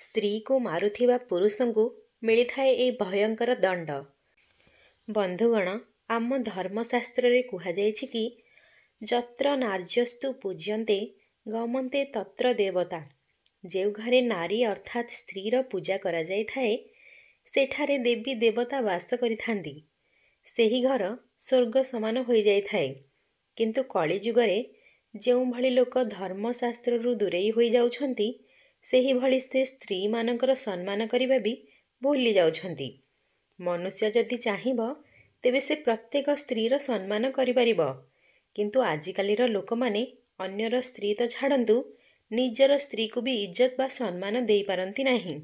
स्त्री को मारुथिबा पुरुषଙ୍କୁ मिलिथाए ए भयंकर दंड। बंधुगण, आम धर्मशास्त्रे कुहाଯାଇଛି कि जत्र नार्यस्तु पूज्यन्ते गमन्ते तत्र देवता। जो घरे नारी अर्थात स्त्रीर पूजा करा जाइथाए सेठारे देवी देवता वास करिथांती। सेही घर स्वर्ग समान होई जाइथाए। किंतु कली जुगरे ଯେଉଁ भଳି लोक धर्मशास्त्रରୁ ଦୂରେଇ ହୋଇ ଯାଉଛନ୍ତି ସେହି ଭଳି ସେ ସ୍ତ୍ରୀ ମାନଙ୍କର ସମ୍ମାନ କରିବା ବି ଭୁଲି ଯାଉଛନ୍ତି। ମନୁଷ୍ୟ ଯଦି ଚାହିଁବ ତେବେ ସେ ପ୍ରତ୍ୟେକ ସ୍ତ୍ରୀର ସମ୍ମାନ କରିପାରିବ। କିନ୍ତୁ ଆଜିକାଲିର ଲୋକମାନେ ଅନ୍ୟର ସ୍ତ୍ରୀ ତ ଛାଡ଼ନ୍ତୁ, ନିଜର ସ୍ତ୍ରୀକୁ ବି ଇଜ୍ଜତ ବା ସମ୍ମାନ ଦେଇପାରନ୍ତି ନାହିଁ।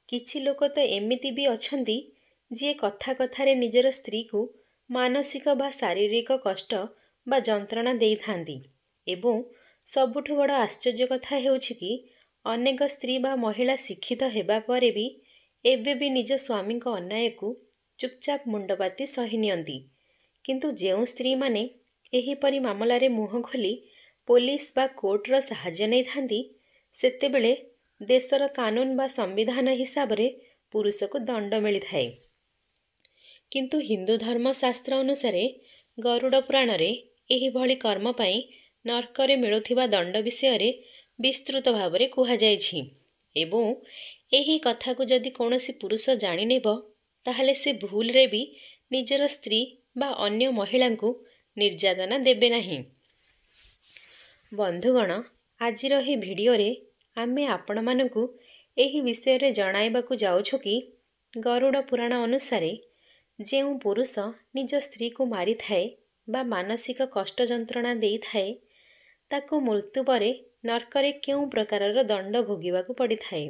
କିଛି ଲୋକ ତ ଏମିତି ବି ଅଛନ୍ତି ଯିଏ କଥା କଥାରେ ନିଜର ସ୍ତ୍ରୀକୁ ମାନସିକ ବା ଶାରୀରିକ କଷ୍ଟ ବା ଯନ୍ତ୍ରଣା ଦେଇଥାନ୍ତି। ଏବଂ ସବୁଠୁ ବଡ଼ ଆଶ୍ଚର୍ଯ୍ୟ କଥା ହେଉଛି କି ଅନେକ ସ୍ତ୍ରୀ ବା ମହିଳା ଶିକ୍ଷିତ ହେବା ପରେ ବି ଏବେ ବି ନିଜ ସ୍ୱାମୀଙ୍କ ଅନ୍ୟାୟକୁ ଚୁପଚାପ ମୁଣ୍ଡପାତି ସହି ନିଅନ୍ତି। କିନ୍ତୁ ଯେଉଁ ସ୍ତ୍ରୀମାନେ ଏହିପରି ମାମଲାରେ ମୁହଁ ଖୋଲି ପୋଲିସ ବା କୋର୍ଟର ସାହାଯ୍ୟ ନେଇଥାନ୍ତି ସେତେବେଳେ ଦେଶର କାନୁନ ବା ସମ୍ବିଧାନ ହିସାବରେ ପୁରୁଷକୁ ଦଣ୍ଡ ମିଳିଥାଏ। କିନ୍ତୁ ହିନ୍ଦୁ ଧର୍ମଶାସ୍ତ୍ର ଅନୁସାରେ ଗରୁଡ଼ ପୁରାଣରେ ଏହିଭଳି କର୍ମ ପାଇଁ ନର୍କରେ ମିଳୁଥିବା ଦଣ୍ଡ ବିଷୟରେ ବିସ୍ତୃତ ଭାବରେ କୁହାଯାଇଛି। ଏବଂ ଏହି କଥାକୁ ଯଦି କୌଣସି ପୁରୁଷ ଜାଣିନେବ ତାହେଲେ ସେ ଭୁଲରେ ବି ନିଜର ସ୍ତ୍ରୀ ବା ଅନ୍ୟ ମହିଳାଙ୍କୁ ନିର୍ଯାତନା ଦେବେ ନାହିଁ। ବନ୍ଧୁଗଣ, ଆଜିର ଏହି ଭିଡ଼ିଓରେ ଆମେ ଆପଣମାନଙ୍କୁ ଏହି ବିଷୟରେ ଜଣାଇବାକୁ ଯାଉଛୁ କି ଗରୁଡ଼ ପୁରାଣ ଅନୁସାରେ ଯେଉଁ ପୁରୁଷ ନିଜ ସ୍ତ୍ରୀକୁ ମାରିଥାଏ ବା ମାନସିକ କଷ୍ଟ ଯନ୍ତ୍ରଣା ଦେଇଥାଏ ତାକୁ ମୃତ୍ୟୁ ପରେ ନର୍କରେ କେଉଁ ପ୍ରକାରର ଦଣ୍ଡ ଭୋଗିବାକୁ ପଡ଼ିଥାଏ।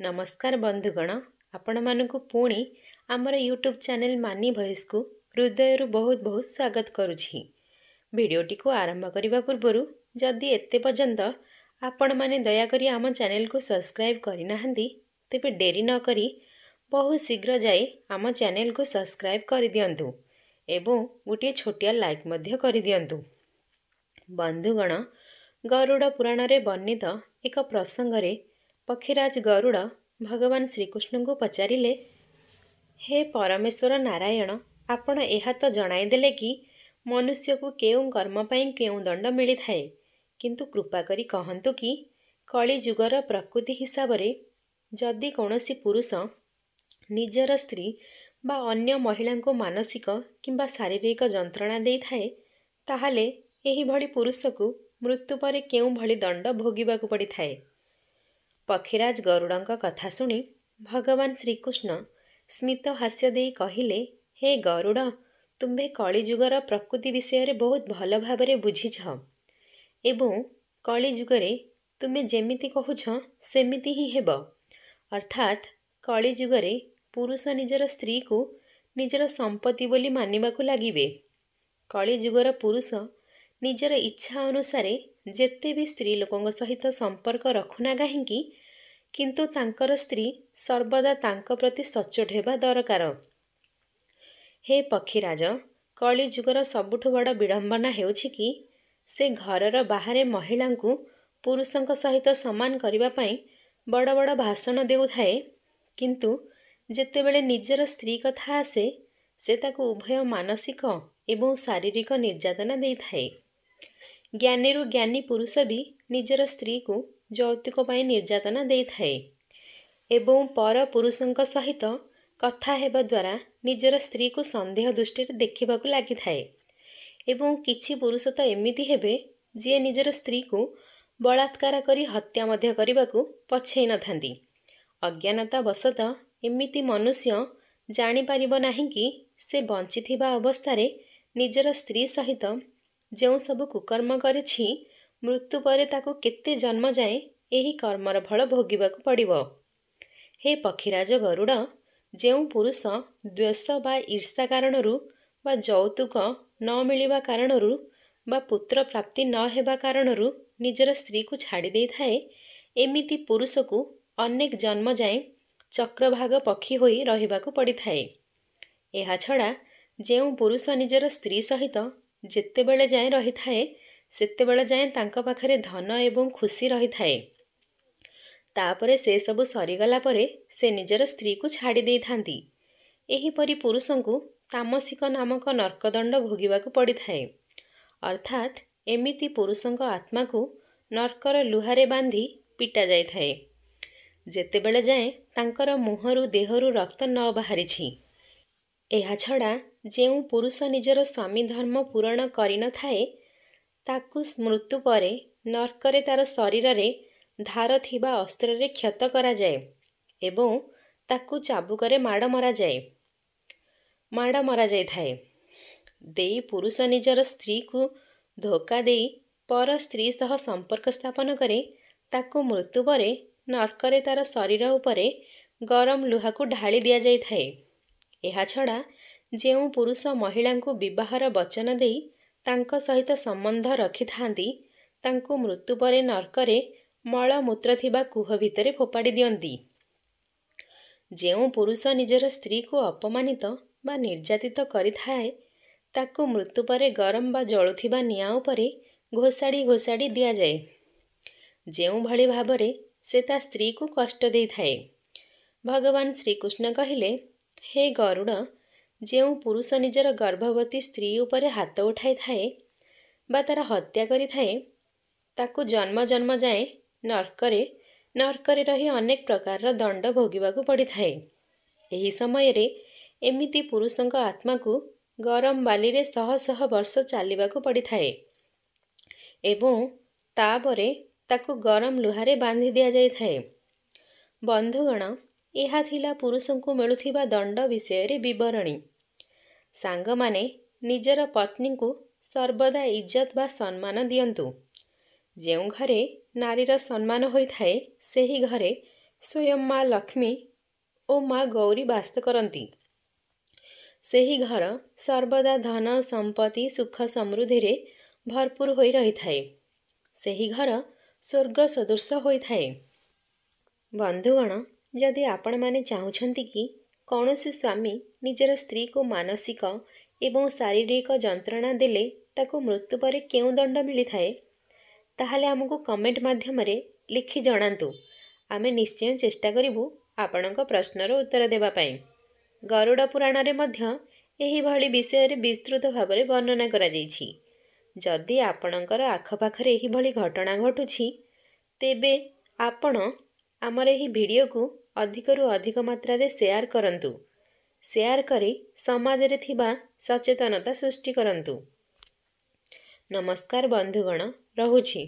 ନମସ୍କାର ବନ୍ଧୁଗଣ, ଆପଣମାନଙ୍କୁ ପୁଣି ଆମର ୟୁଟ୍ୟୁବ୍ ଚ୍ୟାନେଲ ମାନି ଭଏସ୍କୁ ହୃଦୟରୁ ବହୁତ ବହୁତ ସ୍ୱାଗତ କରୁଛି। ଭିଡ଼ିଓଟିକୁ ଆରମ୍ଭ କରିବା ପୂର୍ବରୁ ଯଦି ଏତେ ପର୍ଯ୍ୟନ୍ତ ଆପଣମାନେ ଦୟାକରି ଆମ ଚ୍ୟାନେଲକୁ ସବସ୍କ୍ରାଇବ୍ କରିନାହାନ୍ତି ତେବେ ଡେରି ନ କରି ବହୁତ ଶୀଘ୍ର ଯାଇ ଆମ ଚ୍ୟାନେଲକୁ ସବସ୍କ୍ରାଇବ୍ କରିଦିଅନ୍ତୁ ଏବଂ ଗୋଟିଏ ଛୋଟିଆ ଲାଇକ୍ ମଧ୍ୟ କରିଦିଅନ୍ତୁ। ବନ୍ଧୁଗଣ, ଗରୁଡ଼ ପୁରାଣରେ ବର୍ଣ୍ଣିତ ଏକ ପ୍ରସଙ୍ଗରେ ପକ୍ଷୀରାଜ ଗରୁଡ଼ ଭଗବାନ ଶ୍ରୀକୃଷ୍ଣଙ୍କୁ ପଚାରିଲେ, ହେ ପରମେଶ୍ୱର ନାରାୟଣ, ଆପଣ ଏହା ତ ଜଣାଇଦେଲେ କି ମନୁଷ୍ୟକୁ କେଉଁ କର୍ମ ପାଇଁ କେଉଁ ଦଣ୍ଡ ମିଳିଥାଏ, କିନ୍ତୁ କୃପା କରି କହନ୍ତୁ କି କଳି ଯୁଗର ପ୍ରକୃତି ହିସାବରେ ଯଦି କୌଣସି ପୁରୁଷ ନିଜର ସ୍ତ୍ରୀ ବା ଅନ୍ୟ ମହିଳାଙ୍କୁ ମାନସିକ କିମ୍ବା ଶାରୀରିକ ଯନ୍ତ୍ରଣା ଦେଇଥାଏ ତାହେଲେ ଏହିଭଳି ପୁରୁଷକୁ ମୃତ୍ୟୁ ପରେ କେଉଁଭଳି ଦଣ୍ଡ ଭୋଗିବାକୁ ପଡ଼ିଥାଏ। ପକ୍ଷୀରାଜ ଗରୁଡ଼ଙ୍କ କଥା ଶୁଣି ଭଗବାନ ଶ୍ରୀକୃଷ୍ଣ ସ୍ମିତ ହାସ୍ୟ ଦେଇ କହିଲେ, ହେ ଗରୁଡ଼, ତୁମ୍ଭେ କଳିଯୁଗର ପ୍ରକୃତି ବିଷୟରେ ବହୁତ ଭଲ ଭାବରେ ବୁଝିଛ ଏବଂ କଳିଯୁଗରେ ତୁମେ ଯେମିତି କହୁଛ ସେମିତି ହିଁ ହେବ। ଅର୍ଥାତ୍ କଳିଯୁଗରେ ପୁରୁଷ ନିଜର ସ୍ତ୍ରୀକୁ ନିଜର ସମ୍ପତ୍ତି ବୋଲି ମାନିବାକୁ ଲାଗିବେ। କଳିଯୁଗର ପୁରୁଷ ନିଜର ଇଚ୍ଛା ଅନୁସାରେ ଯେତେ ବି ସ୍ତ୍ରୀ ଲୋକଙ୍କ ସହିତ ସମ୍ପର୍କ ରଖୁନା କାହିଁକି କିନ୍ତୁ ତାଙ୍କର ସ୍ତ୍ରୀ ସର୍ବଦା ତାଙ୍କ ପ୍ରତି ସଚ୍ଚୋଟ ହେବା ଦରକାର। ହେ ପକ୍ଷୀରାଜ, କଳିଯୁଗର ସବୁଠୁ ବଡ଼ ବିଡ଼ମ୍ବନା ହେଉଛି କି ସେ ଘରର ବାହାରେ ମହିଳାଙ୍କୁ ପୁରୁଷଙ୍କ ସହିତ ସମାନ କରିବା ପାଇଁ ବଡ଼ ବଡ଼ ଭାଷଣ ଦେଉଥାଏ, କିନ୍ତୁ ଯେତେବେଳେ ନିଜର ସ୍ତ୍ରୀ କଥା ଆସେ ସେ ତାକୁ ଉଭୟ ମାନସିକ ଏବଂ ଶାରୀରିକ ନିର୍ଯାତନା ଦେଇଥାଏ। ଜ୍ଞାନୀରୁ ଜ୍ଞାନୀ ପୁରୁଷ ବି ନିଜର ସ୍ତ୍ରୀକୁ ଯୌତୁକ ପାଇଁ ନିର୍ଯାତନା ଦେଇଥାଏ ଏବଂ ପର ପୁରୁଷଙ୍କ ସହିତ କଥା ହେବା ଦ୍ୱାରା ନିଜର ସ୍ତ୍ରୀକୁ ସନ୍ଦେହ ଦୃଷ୍ଟିରେ ଦେଖିବାକୁ ଲାଗିଥାଏ। ଏବଂ କିଛି ପୁରୁଷ ତ ଏମିତି ହେବେ ଯିଏ ନିଜର ସ୍ତ୍ରୀକୁ ବଳାତ୍କାର କରି ହତ୍ୟା ମଧ୍ୟ କରିବାକୁ ପଛେଇ ନଥାନ୍ତି। ଅଜ୍ଞାନତା ବଶତଃ ଏମିତି ମନୁଷ୍ୟ ଜାଣିପାରିବ ନାହିଁ କି ସେ ବଞ୍ଚିଥିବା ଅବସ୍ଥାରେ ନିଜର ସ୍ତ୍ରୀ ସହିତ ଯେଉଁ ସବୁ କୁକର୍ମ କରିଛି ମୃତ୍ୟୁ ପରେ ତାକୁ କେତେ ଜନ୍ମ ଯାଏଁ ଏହି କର୍ମର ଫଳ ଭୋଗିବାକୁ ପଡ଼ିବ। ହେ ପକ୍ଷୀରାଜ ଗରୁଡ଼, ଯେଉଁ ପୁରୁଷ ଦ୍ୱେଷ ବା ଈର୍ଷା କାରଣରୁ ବା ଯୌତୁକ ନ ମିଳିବା କାରଣରୁ ବା ପୁତ୍ର ପ୍ରାପ୍ତି ନ ହେବା କାରଣରୁ ନିଜର ସ୍ତ୍ରୀକୁ ଛାଡ଼ି ଦେଇଥାଏ ଏମିତି ପୁରୁଷକୁ ଅନେକ ଜନ୍ମ ଯାଏଁ ଚକ୍ରଭାଗ ପକ୍ଷୀ ହୋଇ ରହିବାକୁ ପଡ଼ିଥାଏ। ଏହାଛଡ଼ା ଯେଉଁ ପୁରୁଷ ନିଜର ସ୍ତ୍ରୀ ସହିତ ଯେତେବେଳେ ଯାଏଁ ରହିଥାଏ ସେତେବେଳେ ଯାଏଁ ତାଙ୍କ ପାଖରେ ଧନ ଏବଂ ଖୁସି ରହିଥାଏ ତାପରେ ସେ ସବୁ ସରିଗଲା ପରେ ସେ ନିଜର ସ୍ତ୍ରୀକୁ ଛାଡ଼ି ଦେଇଥାନ୍ତି। ଏହିପରି ପୁରୁଷଙ୍କୁ ତାମସିକ ନାମକ ନର୍କଦଣ୍ଡ ଭୋଗିବାକୁ ପଡ଼ିଥାଏ। ଅର୍ଥାତ୍ ଏମିତି ପୁରୁଷଙ୍କ ଆତ୍ମାକୁ ନର୍କର ଲୁହାରେ ବାନ୍ଧି ପିଟା ଯାଇଥାଏ, ଯେତେବେଳେ ଯାଏଁ ତାଙ୍କର ମୁହଁରୁ ଦେହରୁ ରକ୍ତ ନ ବାହାରିଛି। ଏହାଛଡ଼ା ଯେଉଁ ପୁରୁଷ ନିଜର ସ୍ୱାମୀ ଧର୍ମ ପୂରଣ କରିନଥାଏ, ତାକୁ ମୃତ୍ୟୁ ପରେ ନର୍କରେ ତାର ଶରୀରରେ ଧାର ଥିବା ଅସ୍ତ୍ରରେ କ୍ଷତ କରାଯାଏ ଏବଂ ତାକୁ ଚାବୁକରେ ମାଡ଼ ମରାଯାଇଥାଏ। ଦେଇ ପୁରୁଷ ନିଜର ସ୍ତ୍ରୀକୁ ଧୋକା ଦେଇ ପର ସ୍ତ୍ରୀ ସହ ସମ୍ପର୍କ ସ୍ଥାପନ କରେ, ତାକୁ ମୃତ୍ୟୁ ପରେ ନର୍କରେ ତାର ଶରୀର ଉପରେ ଗରମ ଲୁହାକୁ ଢାଳି ଦିଆଯାଇଥାଏ। ଏହାଛଡ଼ା ଯେଉଁ ପୁରୁଷ ମହିଳାଙ୍କୁ ବିବାହର ବଚନ ଦେଇ ତାଙ୍କ ସହିତ ସମ୍ବନ୍ଧ ରଖିଥାନ୍ତି, ତାଙ୍କୁ ମୃତ୍ୟୁ ପରେ ନର୍କରେ ମଳମୂତ୍ର ଥିବା କୁହ ଭିତରେ ଫୋପାଡ଼ି ଦିଅନ୍ତି। ଯେଉଁ ପୁରୁଷ ନିଜର ସ୍ତ୍ରୀକୁ ଅପମାନିତ ବା ନିର୍ଯାତିତ କରିଥାଏ, ତାକୁ ମୃତ୍ୟୁ ପରେ ଗରମ ବା ଜଳୁଥିବା ନିଆଁ ଉପରେ ଘୋଷାଡ଼ି ଦିଆଯାଏ। ଯେଉଁଭଳି ଭାବରେ ସେ ତା ସ୍ତ୍ରୀକୁ କଷ୍ଟ ଦେଇଥାଏ। ଭଗବାନ ଶ୍ରୀକୃଷ୍ଣ କହିଲେ, ହେ ଗରୁଡ଼, ଯେଉଁ ପୁରୁଷ ନିଜର ଗର୍ଭବତୀ ସ୍ତ୍ରୀ ଉପରେ ହାତ ଉଠାଇଥାଏ ବା ତାର ହତ୍ୟା କରିଥାଏ, ତାକୁ ଜନ୍ମ ଜନ୍ମ ଯାଏଁ ନର୍କରେ ରହି ଅନେକ ପ୍ରକାରର ଦଣ୍ଡ ଭୋଗିବାକୁ ପଡ଼ିଥାଏ। ଏହି ସମୟରେ ଏମିତି ପୁରୁଷଙ୍କ ଆତ୍ମାକୁ ଗରମ ବାଲିରେ ଶହ ଶହ ବର୍ଷ ଚାଲିବାକୁ ପଡ଼ିଥାଏ ଏବଂ ତାପରେ ତାକୁ ଗରମ ଲୁହାରେ ବାନ୍ଧି ଦିଆଯାଇଥାଏ। ବନ୍ଧୁଗଣ, ଏହା ଥିଲା ପୁରୁଷଙ୍କୁ ମିଳୁଥିବା ଦଣ୍ଡ ବିଷୟରେ ବିବରଣୀ। ସାଙ୍ଗମାନେ ନିଜର ପତ୍ନୀଙ୍କୁ ସର୍ବଦା ଇଜ୍ଜତ ବା ସମ୍ମାନ ଦିଅନ୍ତୁ। ଯେଉଁ ଘରେ ନାରୀର ସମ୍ମାନ ହୋଇଥାଏ, ସେହି ଘରେ ସ୍ୱୟଂ ମା ଲକ୍ଷ୍ମୀ ଓ ମା ଗୌରୀ ବାସ କରନ୍ତି। ସେହି ଘର ସର୍ବଦା ଧନ ସମ୍ପତ୍ତି ସୁଖ ସମୃଦ୍ଧିରେ ଭରପୁର ହୋଇ ରହିଥାଏ। ସେହି ଘର ସ୍ୱର୍ଗ ସଦୃଶ ହୋଇଥାଏ। ବନ୍ଧୁଗଣ, ଯଦି ଆପଣମାନେ ଚାହୁଁଛନ୍ତି କି କୌଣସି ସ୍ୱାମୀ ନିଜର ସ୍ତ୍ରୀକୁ ମାନସିକ ଏବଂ ଶାରୀରିକ ଯନ୍ତ୍ରଣା ଦେଲେ ତାକୁ ମୃତ୍ୟୁ ପରେ କେଉଁ ଦଣ୍ଡ ମିଳିଥାଏ, ତାହେଲେ ଆମକୁ କମେଣ୍ଟ ମାଧ୍ୟମରେ ଲେଖି ଜଣାନ୍ତୁ। ଆମେ ନିଶ୍ଚୟ ଚେଷ୍ଟା କରିବୁ ଆପଣଙ୍କ ପ୍ରଶ୍ନର ଉତ୍ତର ଦେବା ପାଇଁ। ଗରୁଡ଼ ପୁରାଣରେ ମଧ୍ୟ ଏହିଭଳି ବିଷୟରେ ବିସ୍ତୃତ ଭାବରେ ବର୍ଣ୍ଣନା କରାଯାଇଛି। ଯଦି ଆପଣଙ୍କର ଆଖପାଖରେ ଏହିଭଳି ଘଟଣା ଘଟୁଛି, ତେବେ ଆପଣ ଆମର ଏହି ଭିଡ଼ିଓକୁ ଅଧିକରୁ ଅଧିକ ମାତ୍ରାରେ ସେୟାର କରନ୍ତୁ। ସେୟାର କରି ସମାଜରେ ଥିବା ସଚେତନତା ସୃଷ୍ଟି କରନ୍ତୁ। ନମସ୍କାର ବନ୍ଧୁଗଣ, ରହୁଛି।